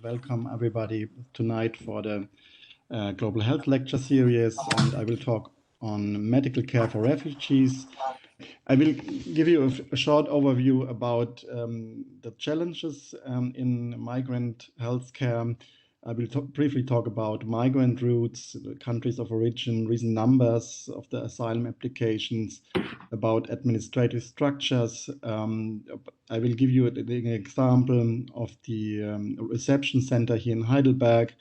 welcome everybody tonight for the Global Health Lecture Series. And I will talk on medical care for refugees. I will give you a short overview about the challenges in migrant healthcare. I will briefly talk about migrant routes, countries of origin, recent numbers of the asylum applications, about administrative structures. I will give you an example of the reception center here in Heidelberg,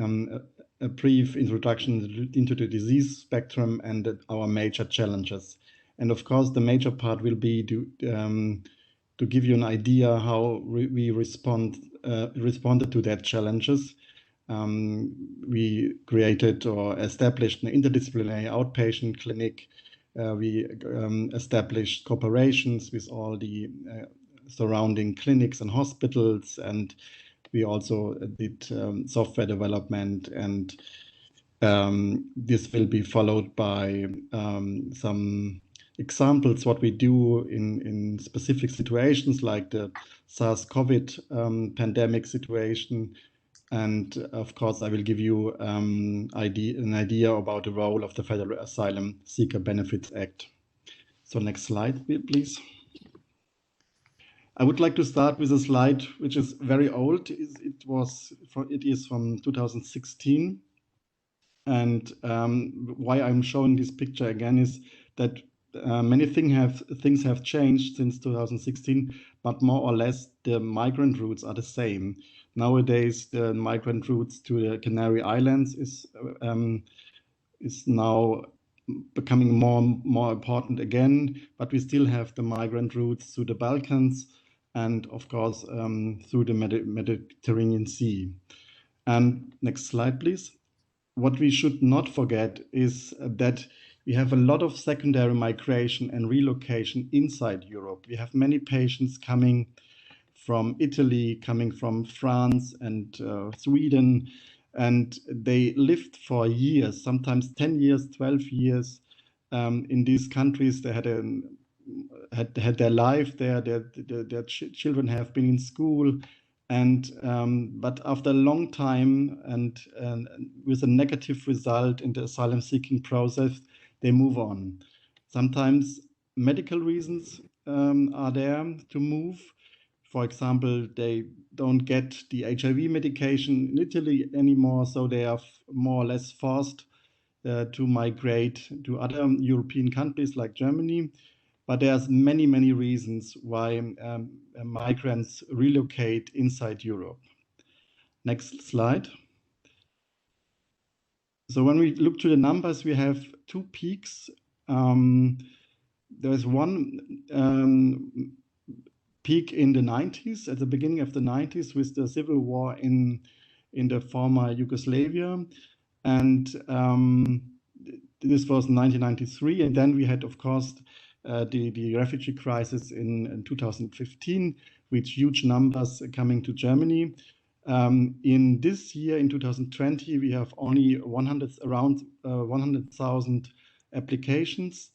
a brief introduction into the disease spectrum and our major challenges. And of course, the major part will be to give you an idea how we responded to that challenges. We created or established an interdisciplinary outpatient clinic. We established cooperations with all the surrounding clinics and hospitals, and we also did software development, and this will be followed by some examples what we do in specific situations like the SARS-CoV pandemic situation. And of course, I will give you an idea about the role of the Federal Asylum Seeker Benefits Act. So next slide, please. I would like to start with a slide which is very old. It is from 2016. And why I'm showing this picture again is that many things have changed since 2016, but more or less the migrant routes are the same. Nowadays, the migrant routes to the Canary Islands is now becoming more important again, but we still have the migrant routes through the Balkans and, of course, through the Mediterranean Sea. And next slide, please. What we should not forget is that we have a lot of secondary migration and relocation inside Europe. We have many patients coming from Italy, coming from France and Sweden, and they lived for years, sometimes 10 years, 12 years in these countries. They had their life there, their children have been in school, and but after a long time and with a negative result in the asylum seeking process, they move on. Sometimes medical reasons are there to move. For example, they don't get the HIV medication in Italy anymore, so they are more or less forced to migrate to other European countries like Germany. But there's many, many reasons why migrants relocate inside Europe. Next slide. So when we look to the numbers, we have two peaks. There's one peak in the 90s, at the beginning of the 90s, with the civil war in the former Yugoslavia. And this was 1993. And then we had, of course, the refugee crisis in 2015, with huge numbers coming to Germany. In this year, in 2020, we have only around 100,000 applications,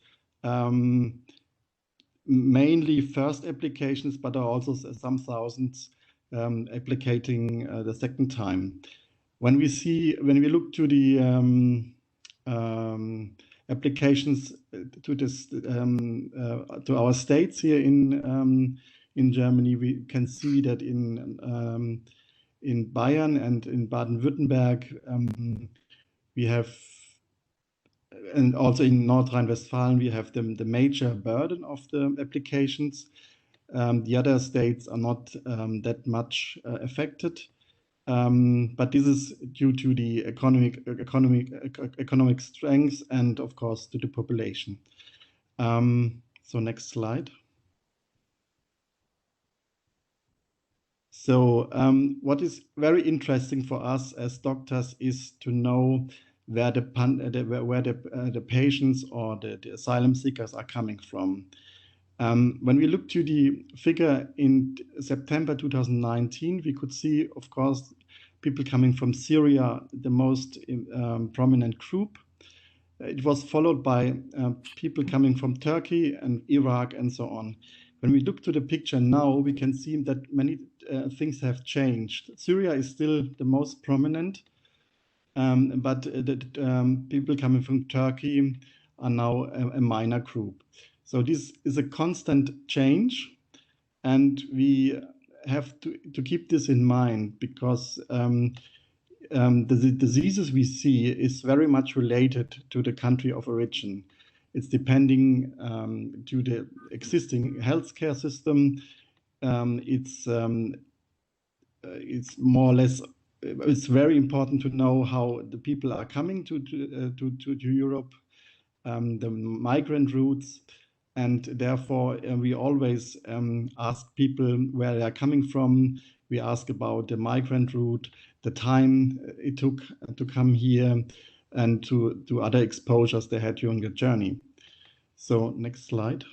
mainly first applications, but there are also some thousands applicating the second time. When we look to the applications to our states here in Germany, we can see that in Bayern and in Baden-Württemberg, we have, and also in North Rhine-Westphalia, we have the major burden of the applications. The other states are not that much affected, but this is due to the economic strength and, of course, to the population. So next slide. So what is very interesting for us as doctors is to know where the patients or the asylum seekers are coming from. When we look to the figure in September 2019, we could see, of course, people coming from Syria, the most prominent group. It was followed by people coming from Turkey and Iraq and so on. When we look to the picture now, we can see that many things have changed. Syria is still the most prominent, but people coming from Turkey are now a minor group. So this is a constant change, and we have to keep this in mind, because the diseases we see is very much related to the country of origin. It's depending to the existing healthcare system. It's more or less. It's very important to know how the people are coming to Europe, the migrant routes, and therefore we always ask people where they are coming from. We ask about the migrant route, the time it took to come here, and to other exposures they had during the journey. So next slide.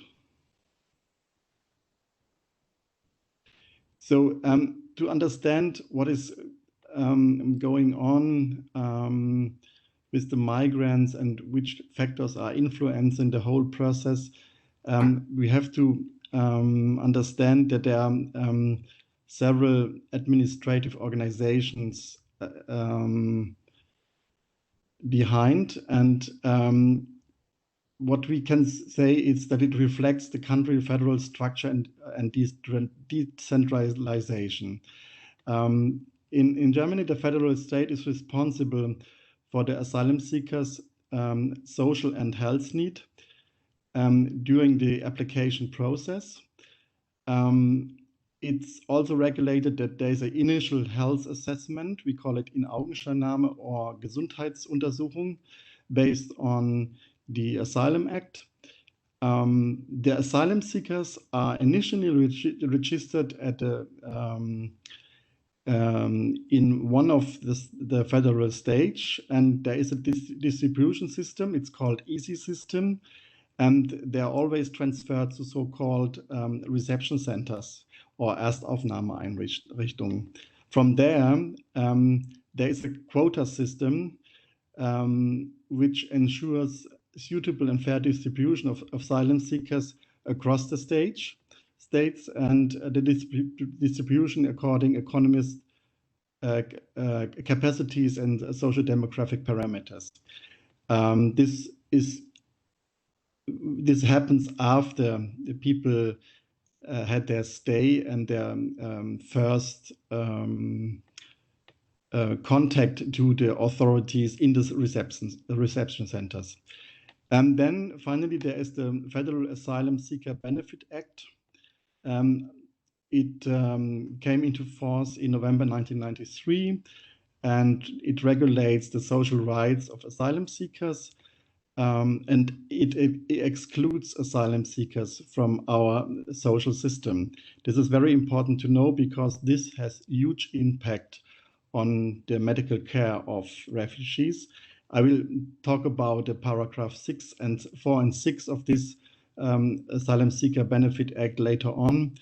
So to understand what is going on with the migrants and which factors are influencing the whole process, we have to understand that there are several administrative organizations behind, and what we can say is that it reflects the country federal structure and decentralization. In Germany, the federal state is responsible for the asylum seekers' social and health need during the application process. It's also regulated that there's an initial health assessment. We call it In-Augenscheinnahme or Gesundheitsuntersuchung, based on the Asylum Act. The asylum seekers are initially registered at in one of the federal stage, and there is a distribution system. It's called EASY system, and they are always transferred to so-called reception centers or Erstaufnahmeeinrichtungen. From there, there is a quota system which ensures suitable and fair distribution of asylum seekers across the states, and the distribution according economist capacities and socio-demographic parameters. This happens after the people had their stay and their first contact to the authorities in the reception centers. And then finally, there is the Federal Asylum Seeker Benefit Act. It came into force in November 1993, and it regulates the social rights of asylum seekers, and it excludes asylum seekers from our social system. This is very important to know, because this has huge impact on the medical care of refugees. I will talk about the paragraph 4 and 6 of this Asylum Seeker Benefit Act later on,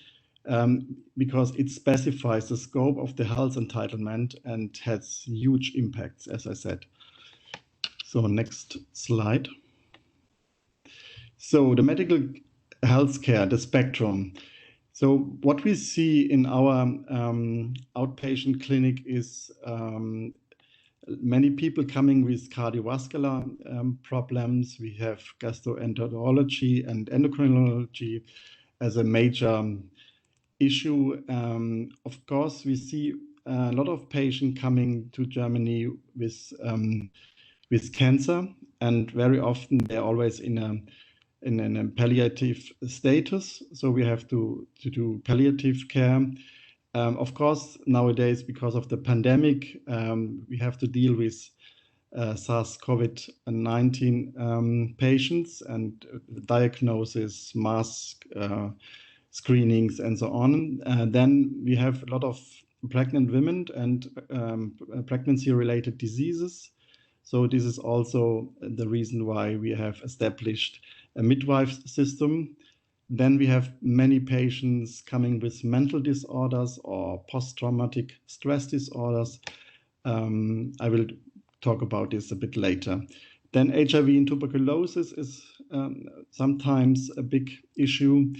because it specifies the scope of the health entitlement and has huge impacts, as I said. So next slide. So the medical health care, the spectrum. So what we see in our outpatient clinic is many people coming with cardiovascular problems. We have gastroenterology and endocrinology as a major issue. Of course, we see a lot of patients coming to Germany with cancer, and very often they're always in a palliative status. So we have to do palliative care. Of course, nowadays, because of the pandemic, we have to deal with SARS-CoV-19 patients and diagnosis, mask screenings, and so on. Then we have a lot of pregnant women and pregnancy-related diseases. So this is also the reason why we have established a midwife system. Then we have many patients coming with mental disorders or post-traumatic stress disorders. I will talk about this a bit later. Then HIV and tuberculosis is sometimes a big issue.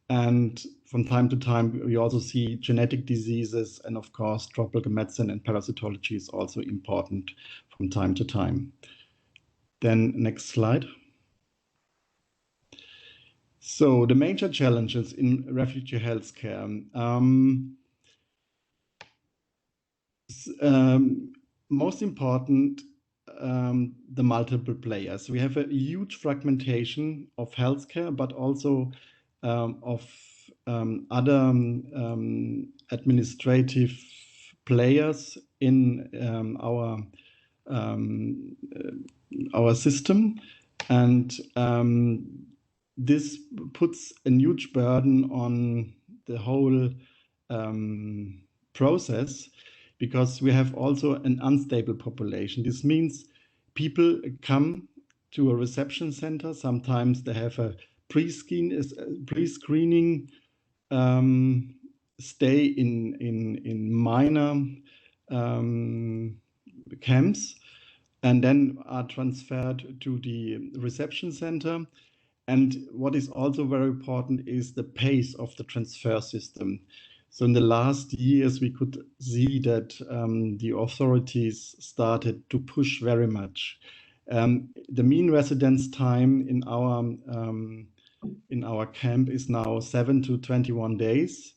And from time to time, we also see genetic diseases, and of course, tropical medicine and parasitology is also important from time to time. Then next slide. So the major challenges in refugee healthcare. Most important, the multiple players. We have a huge fragmentation of healthcare, but also of other administrative players in our system, and this puts a huge burden on the whole process, because we have also an unstable population. This means people come to a reception center. Sometimes they have a pre-screening stay in minor camps, and then are transferred to the reception center. And what is also very important is the pace of the transfer system. So in the last years, we could see that the authorities started to push very much. The mean residence time in our camp is now 7 to 21 days.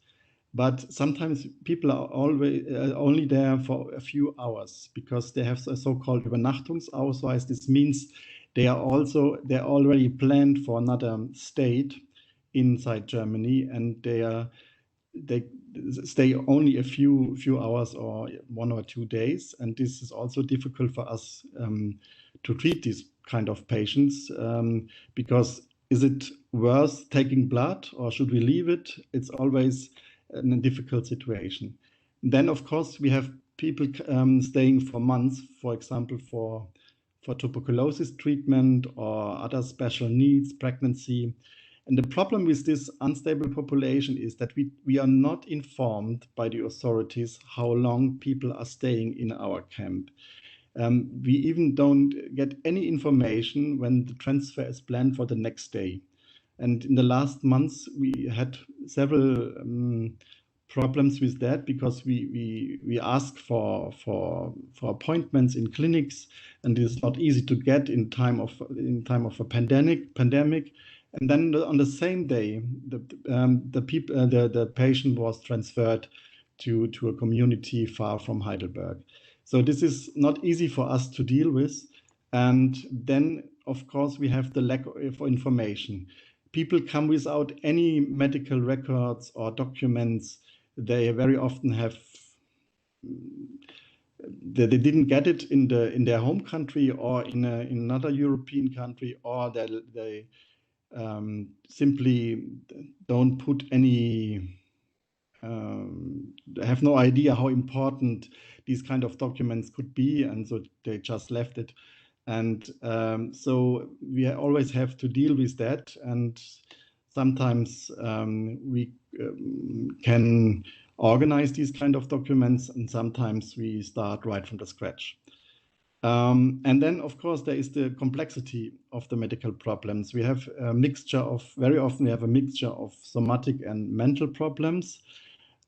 But sometimes people are always only there for a few hours, because they have a so-called Übernachtungsausweis. This means they are already planned for another state inside Germany, and they stay only a few hours or 1 or 2 days. And this is also difficult for us to treat these kind of patients, because is it worth taking blood, or should we leave it? It's always a difficult situation. Then, of course, we have people staying for months, for example, for tuberculosis treatment or other special needs, pregnancy. And the problem with this unstable population is that we are not informed by the authorities how long people are staying in our camp. We even don't get any information when the transfer is planned for the next day. And in the last months, we had several problems with that, because we ask for appointments in clinics, and it's not easy to get in time of a pandemic. And then on the same day, the patient was transferred to a community far from Heidelberg. So this is not easy for us to deal with. And then, of course, we have the lack of information. People come without any medical records or documents. They very often have they didn't get it in their home country or in another European country, or they simply don't put any. They have no idea how important these kind of documents could be, and so they just left it. And so we always have to deal with that. And sometimes we can organize these kind of documents, and sometimes we start right from the scratch. And then, of course, there is the complexity of the medical problems. We have a mixture of, very often we have a mixture of somatic and mental problems.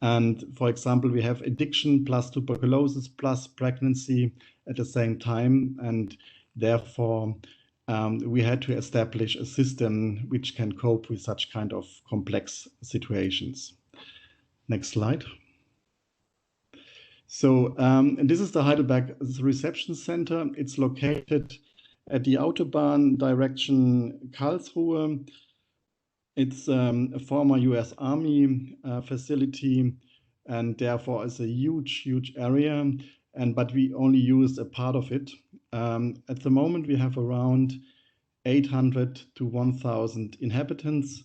And for example, we have addiction plus tuberculosis plus pregnancy at the same time. And therefore, we had to establish a system which can cope with such kind of complex situations. Next slide. So this is the Heidelberg Reception Center. It's located at the Autobahn direction Karlsruhe. It's a former US Army facility, and therefore is a huge area. But we only used a part of it. At the moment, we have around 800 to 1,000 inhabitants,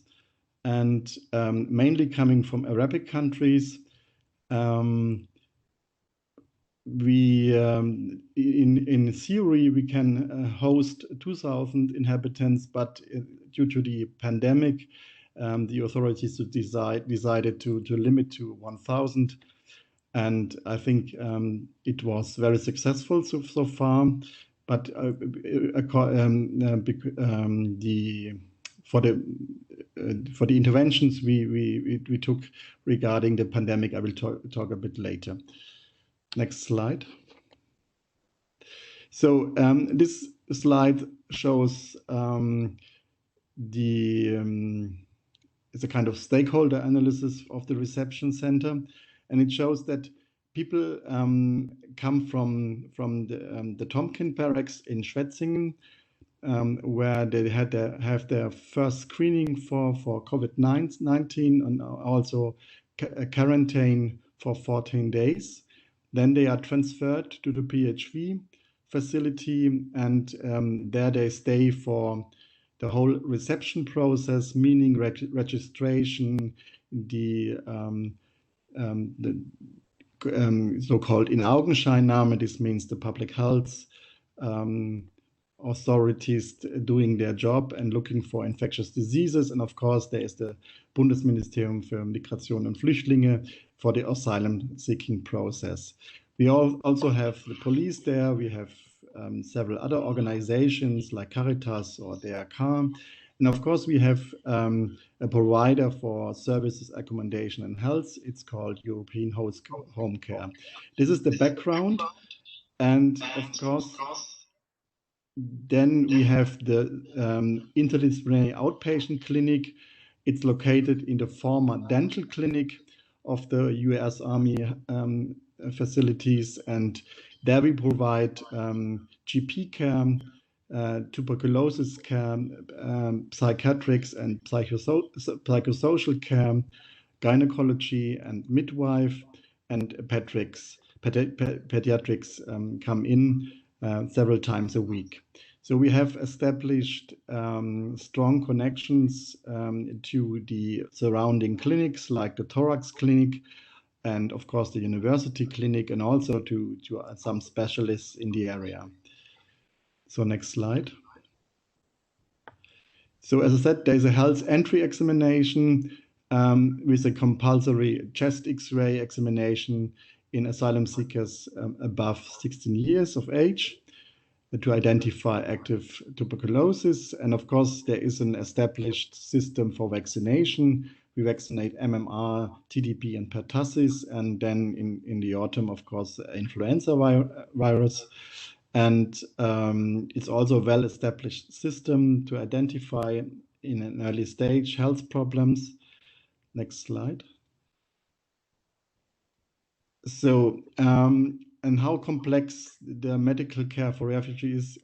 and mainly coming from Arabic countries. In theory, we can host 2,000 inhabitants, but due to the pandemic, the authorities decided to limit to 1,000. And I think it was very successful so far. But for the interventions we took regarding the pandemic. I will talk a bit later. Next slide. So this slide shows it's a kind of stakeholder analysis of the reception center, and it shows that people come from the Tomkin barracks in Schwetzingen, where they have their first screening for COVID-19 and also quarantine for 14 days. Then they are transferred to the PHV facility, and there they stay for the whole reception process, meaning registration, the so-called In-Augenscheinnahme. This means the public health authorities doing their job and looking for infectious diseases. And of course, there is the Bundesministerium für Migration und Flüchtlinge for the asylum-seeking process. We also have the police there. We have several other organizations like Caritas or DRK. And of course, we have a provider for services, accommodation, and health. It's called European Host Home Care. This is the background. And of course, then we have the interdisciplinary outpatient clinic. It's located in the former dental clinic of the US Army facilities, and there we provide GP care, tuberculosis care, psychiatrics and psychosocial care, gynecology and midwife, and pediatrics come in several times a week. So we have established strong connections to the surrounding clinics like the thorax clinic and of course the university clinic, and also to some specialists in the area. So next slide. So as I said, there's a health entry examination with a compulsory chest X-ray examination in asylum seekers above 16 years of age to identify active tuberculosis. And of course, there is an established system for vaccination. We vaccinate MMR, TDP, and pertussis, and then in the autumn, of course, influenza virus. And it's also a well-established system to identify in an early stage health problems. Next slide. So, and how complex the medical care for refugees,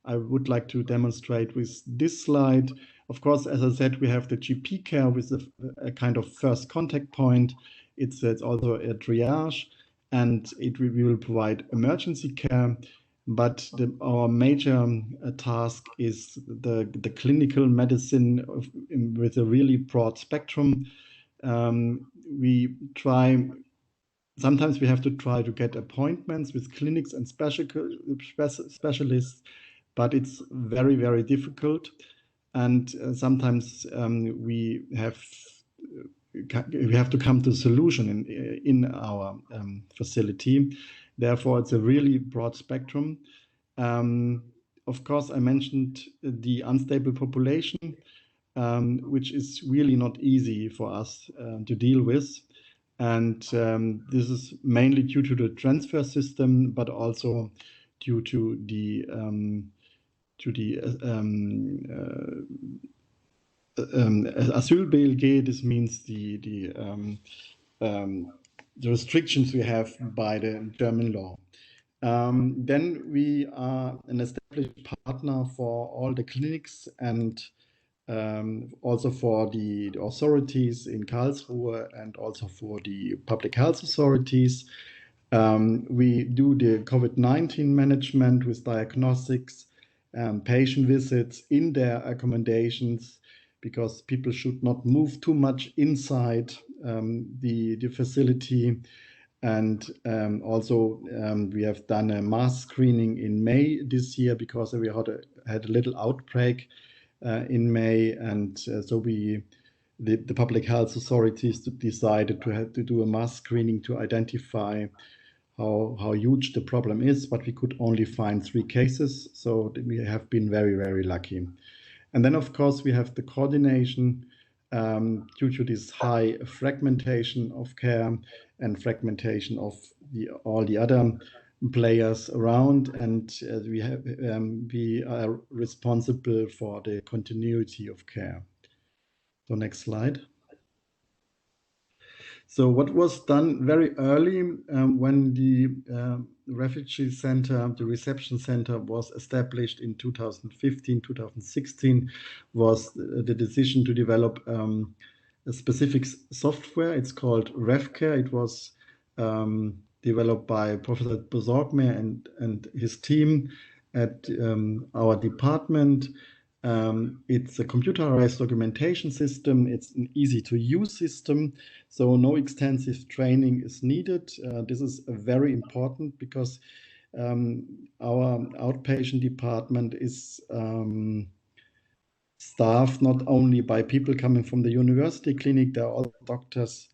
I would like to demonstrate with this slide. Of course, as I said, we have the GP care with a kind of first contact point. It's also a triage, and we will provide emergency care. But our major task is the clinical medicine with a really broad spectrum. Sometimes we have to try to get appointments with clinics and specialists, but it's very, very difficult. And sometimes we have to come to a solution in our facility. Therefore, it's a really broad spectrum. Of course, I mentioned the unstable population, which is really not easy for us to deal with. And this is mainly due to the transfer system, but also due to the AsylbLG. This means the restrictions we have by the German law. Then we are an established partner for all the clinics and also for the authorities in Karlsruhe and also for the public health authorities. We do the COVID-19 management with diagnostics, patient visits in their accommodations, because people should not move too much inside the facility. And also we have done a mass screening in May this year because we had a little outbreak in May, and so the public health authorities decided to do a mass screening to identify how huge the problem is, but we could only find 3 cases, so we have been very, very lucky. And then, of course, we have the coordination due to this high fragmentation of care and fragmentation of all the other players around, and we are responsible for the continuity of care. So next slide. So what was done very early when the refugee center, the reception center, was established in 2015, 2016, was the decision to develop a specific software. It's called RevCare. It was developed by Professor Besorgmer and his team at our department. It's a computerized documentation system. It's an easy-to-use system, so no extensive training is needed. This is very important because our outpatient department is staffed not only by people coming from the university clinic. There are all doctors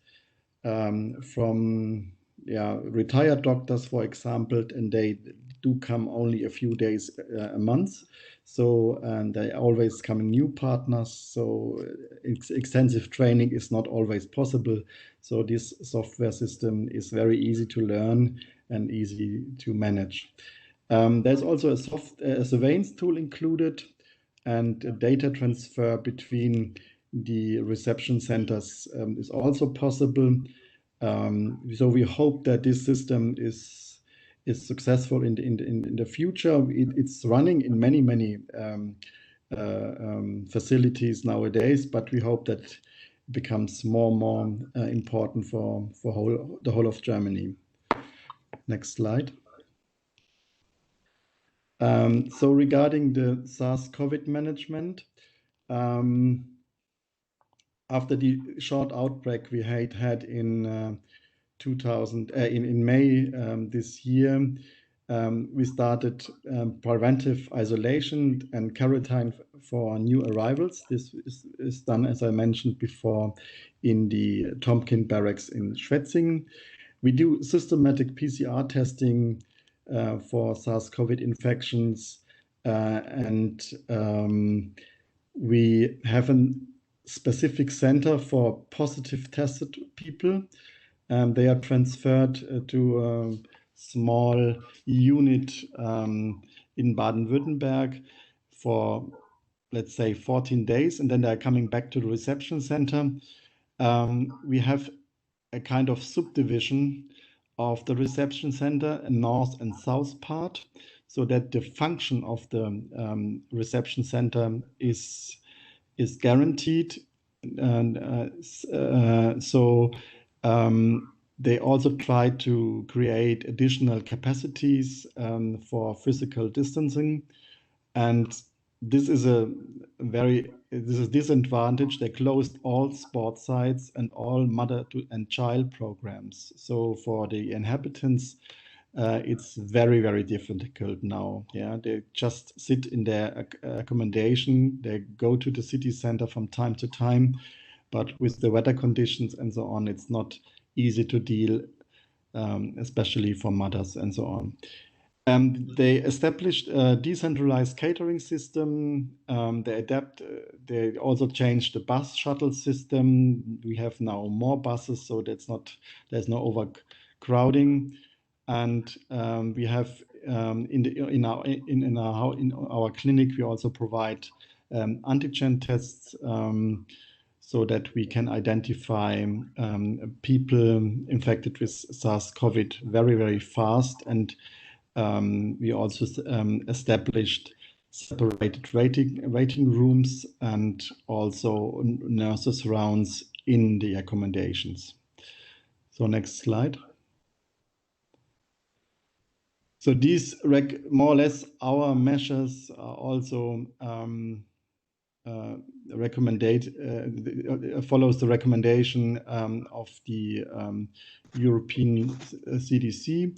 from retired doctors, for example, and they do come only a few days a month. So, and they always coming new partners. So extensive training is not always possible. So this software system is very easy to learn and easy to manage. There's also a surveillance tool included, and data transfer between the reception centers is also possible. So we hope that this system is successful in the future. It's running in many facilities nowadays, but we hope that it becomes more and more important for the whole of Germany. Next slide. So regarding the SARS-CoV management, after the short outbreak we had in in May this year, we started preventive isolation and quarantine for new arrivals. This is done, as I mentioned before, in the Tompkin barracks in Schwetzingen. We do systematic PCR testing for SARS-CoV infections, and we have a specific center for positive tested people. They are transferred to a small unit in Baden-Württemberg for, let's say, 14 days, and then they're coming back to the reception center. We have a kind of subdivision of the reception center, a north and south part, so that the function of the reception center is guaranteed. And they also try to create additional capacities for physical distancing, and this is a disadvantage. They closed all sports sites and all mother and child programs. So for the inhabitants, it's very difficult now. Yeah, they just sit in their accommodation. They go to the city center from time to time, but with the weather conditions and so on, it's not easy to deal, especially for mothers and so on. They established a decentralized catering system. They also changed the bus shuttle system. We have now more buses, so there's no overcrowding. And we have in our clinic, we also provide antigen tests, so that we can identify people infected with SARS-CoV very fast. And we also established separated waiting rooms and also nurses rounds in the accommodations. So next slide. So these more or less our measures are also follows the recommendation of the European CDC,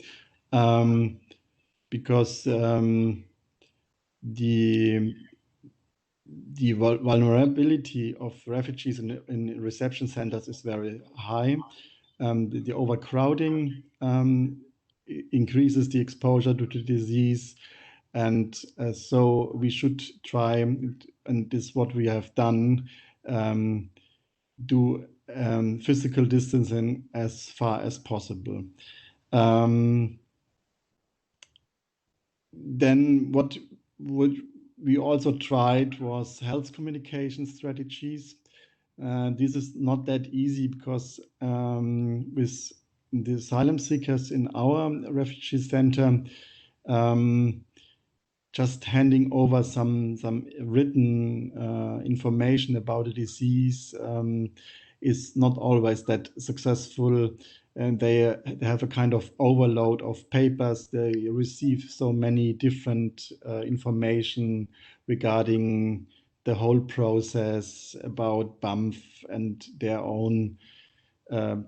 because the vulnerability of refugees in reception centers is very high. The overcrowding increases the exposure to the disease. And so we should try, and this is what we have done, do physical distancing as far as possible. Then what we also tried was health communication strategies. This is not that easy because with the asylum seekers in our refugee center, just handing over some written information about the disease is not always that successful, and they have a kind of overload of papers. They receive so many different information regarding the whole process about BAMF and their own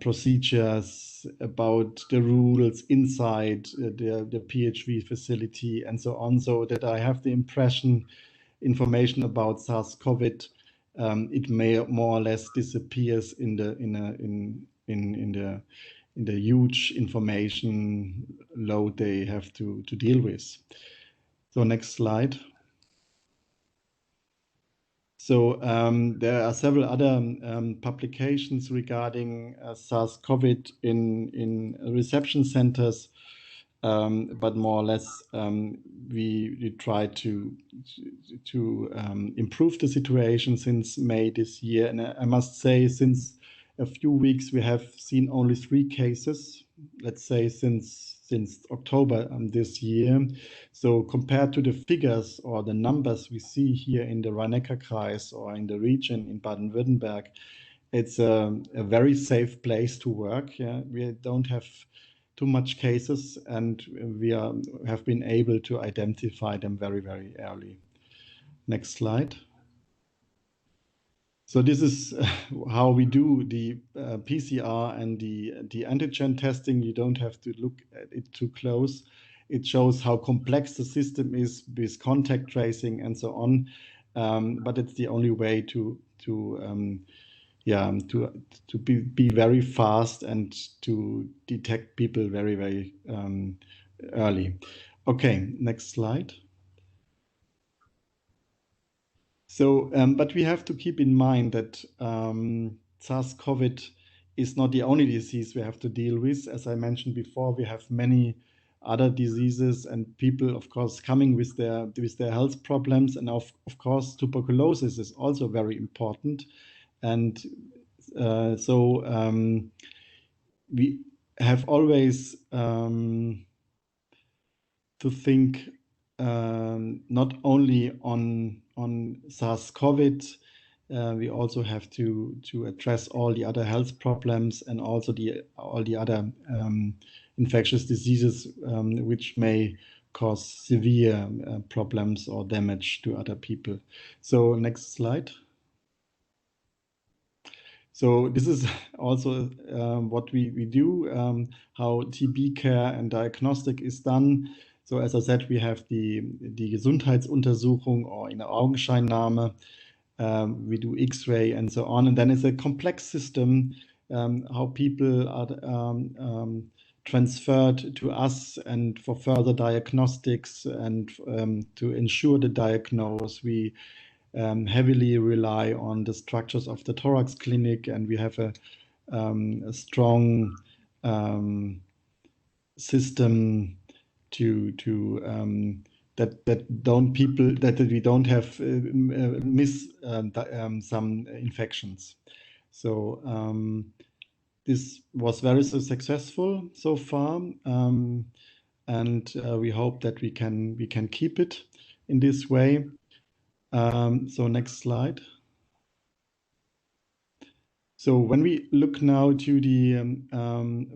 procedures, about the rules inside the PHV facility and so on, so that I have the impression information about SARS-CoV it may more or less disappears in the huge information load they have to deal with. So next slide. So there are several other publications regarding SARS-CoV in reception centers, but more or less we try to improve the situation since May this year. And I must say, since a few weeks we have seen only 3 cases, let's say since October this year. So compared to the figures or the numbers we see here in the Rhein-Neckar-Kreis or in the region in Baden-Württemberg, it's a very safe place to work. Yeah? We don't have too much cases, and we have been able to identify them very, very early. Next slide. So this is how we do the PCR and the antigen testing. You don't have to look at it too close. It shows how complex the system is with contact tracing and so on. But it's the only way to be very fast and to detect people very, very early. Okay, next slide. So, but we have to keep in mind that SARS-CoV is not the only disease we have to deal with. As I mentioned before, we have many other diseases and people, of course, coming with their health problems. And of course, tuberculosis is also very important. And so we have always to think not only on SARS-CoV, we also have to address all the other health problems and also all the other infectious diseases which may cause severe problems or damage to other people. So next slide. So this is also what we do, how TB care and diagnostic is done. So as I said, we have die Gesundheitsuntersuchung or in Augenscheinnahme. We do X-ray and so on. And then it's a complex system, how people are transferred to us and for further diagnostics and to ensure the diagnosis. We heavily rely on the structures of the thorax clinic, and we have a strong system to that we don't have miss some infections. So this was very successful so far, and we hope that we can keep it in this way. So next slide. So when we look now to the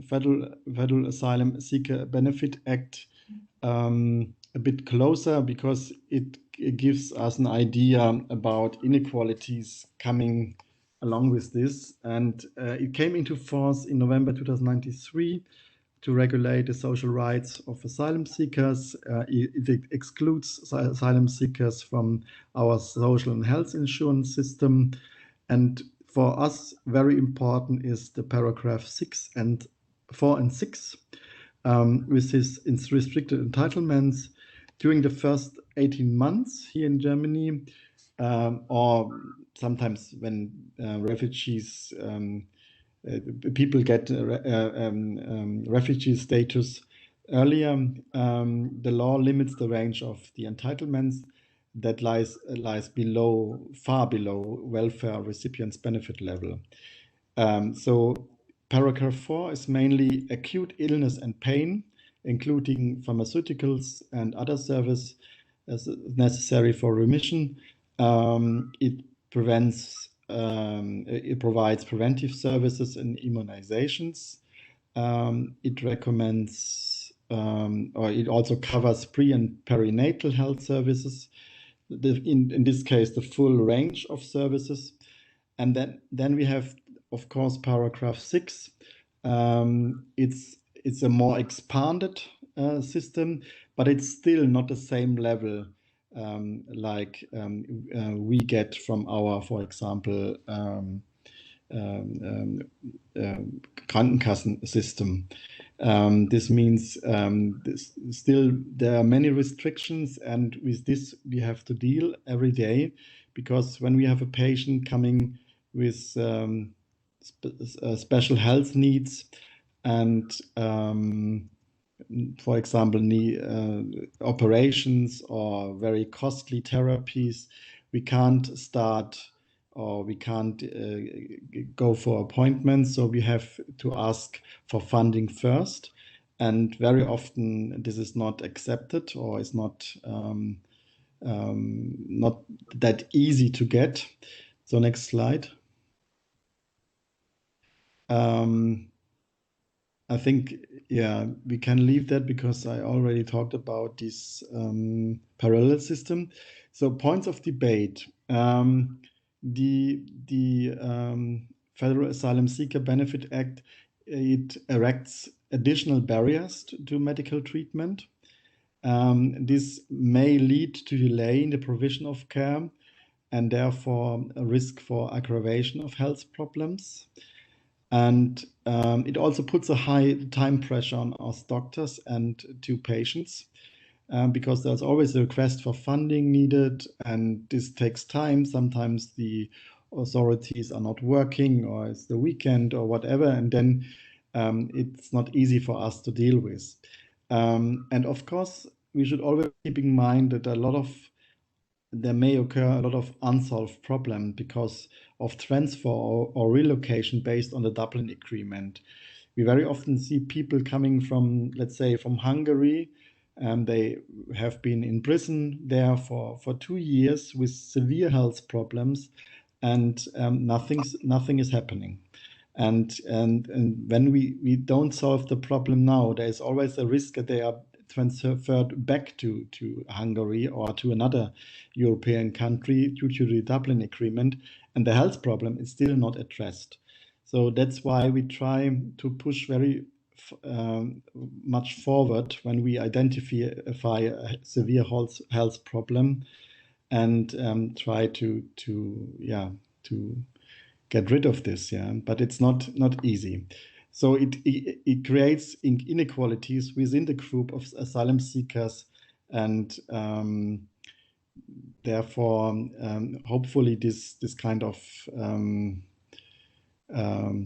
Federal Asylum Seeker Benefit Act a bit closer, because it gives us an idea about inequalities coming along with this. And it came into force in November 2093 to regulate the social rights of asylum seekers. It excludes asylum seekers from our social and health insurance system. And for us, very important is the paragraph 4 and 6, with its restricted entitlements. during the first 18 months here in Germany, or sometimes when refugees, people get refugee status earlier, the law limits the range of the entitlements that lies far below welfare recipients benefit level. So paragraph 4 is mainly acute illness and pain, including pharmaceuticals and other services as necessary for remission. It provides preventive services and immunizations. It recommends, or it also covers pre and perinatal health services. In this case, the full range of services. And then we have, of course, paragraph 6. It's a more expanded system, but it's still not the same level like we get from our, for example, Krankenkassen system. This means still there are many restrictions, and with this we have to deal every day, because when we have a patient coming with special health needs and for example, operations or very costly therapies, we can't start or we can't go for appointments. So we have to ask for funding first. And very often this is not accepted or is not that easy to get. So next slide. I think, yeah, we can leave that because I already talked about this parallel system. So points of debate. The Federal Asylum Seeker Benefit Act, it erects additional barriers to medical treatment. This may lead to delay in the provision of care and therefore a risk for aggravation of health problems. And it also puts a high time pressure on us doctors and to patients because there's always a request for funding needed, and this takes time. Sometimes the authorities are not working, or it's the weekend or whatever, and then it's not easy for us to deal with. And of course, we should always keep in mind that there may occur a lot of unsolved problems because of transfer or relocation based on the Dublin Agreement. We very often see people coming from, let's say, from Hungary, and they have been in prison there for 2 years with severe health problems, and nothing is happening. And when we don't solve the problem now, there is always a risk that they are transferred back to Hungary or to another European country due to the Dublin Agreement, and the health problem is still not addressed. So that's why we try to push very much forward when we identify a severe health problem, and try to get rid of this. But it's not easy. So it creates inequalities within the group of asylum seekers, and therefore, hopefully, this kind of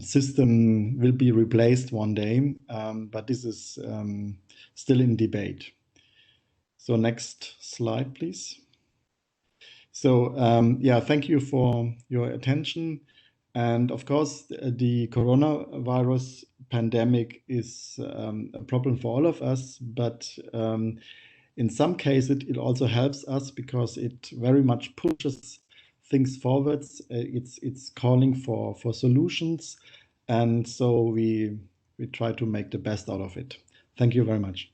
system will be replaced one day, but this is still in debate. So next slide, please. So thank you for your attention. And of course, the coronavirus pandemic is a problem for all of us, but in some cases, it also helps us because it very much pushes things forwards. It's calling for solutions, and so we try to make the best out of it. Thank you very much.